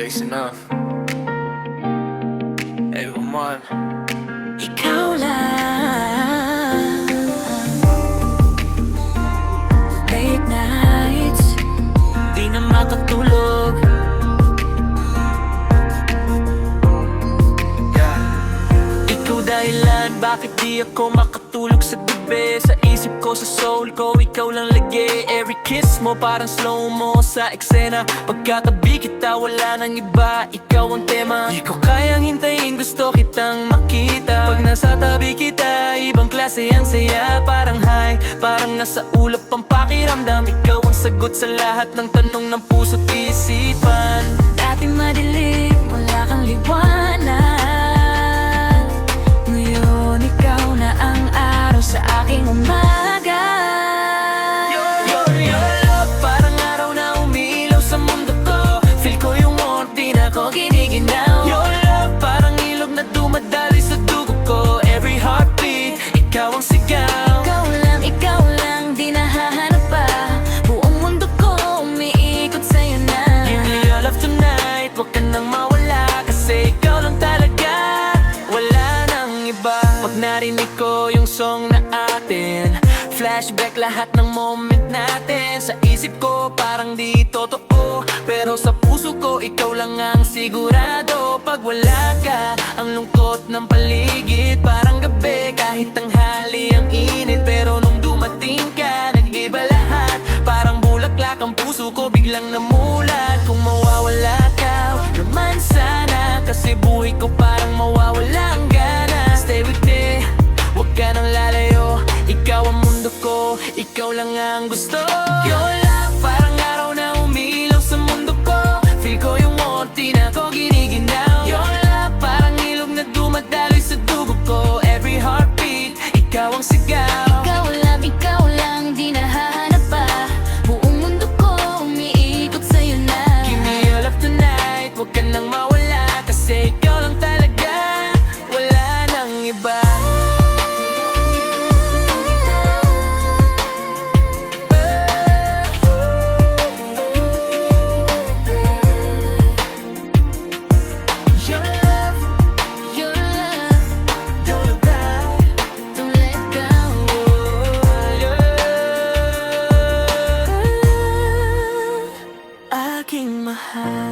Face enough. Hey, Roman. Ikaw lang. Late nights, di na makatulog. Ikaw dahilan, bakit di ako makatulog sa gabi? Sa isip ko, sa soul ko, ikaw lang lagi. Every kiss mo parang slow-mo sa eksena. Pagkatabi kita, wala nang iba, ikaw ang tema. Di ko kayang hintayin, gusto kitang makita. Pag nasa tabi kita, ibang klase ang saya. Parang high, parang nasa ulap ang pakiramdam. Ikaw ang sagot sa lahat ng tanong ng puso't isipan. Dating madilim, wala kang liwanag. Ngayon ikaw na ang araw sa aking umaga. Your love, parang araw na umilaw sa mundo ko. Feel ko yung warmth, di na ko giniginaw. Your love, parang ilog na dumadaloy sa dugo ko. Every heartbeat, ikaw ang sigaw. Ikaw lang, di na hahanap pa. Buong mundo ko umiikot sa'yo na. Give me your love tonight, wag ka nang mawala. Kasi ikaw lang talaga, wala nang iba. Pag narinig ko yung song na atin, flashback lahat ng moment natin. Sa isip ko parang di totoo, pero sa puso ko ikaw lang ang sigurado. Pag wala ka, ang lungkot ng paligid parang gabi. Kahit tanghali ang init, pero nung dumating ka, nag-iba lahat. Parang bulaklak ang puso ko, biglang namulat. Kung mawawala ka, wag naman sana. Kasi buhay ko parang mawawala ang gana. Stay with me, wag ka nang lalayo. Ikaw ang mundo ko, ikaw lang ang gusto. Your love, parang araw na umilaw sa mundo ko. Feel ko yung warmth, di na ko giniginaw. Your love, parang ilog na dumadaloy sa dugo ko. Every heartbeat, ikaw ang sigaw. Ikaw lang, di na hahanap pa. Buong mundo ko umiikot sa'yo na. Give me your love tonight, wag ka nang mawala. Kasi ikaw lang talaga, wala nang iba. Aking mahal.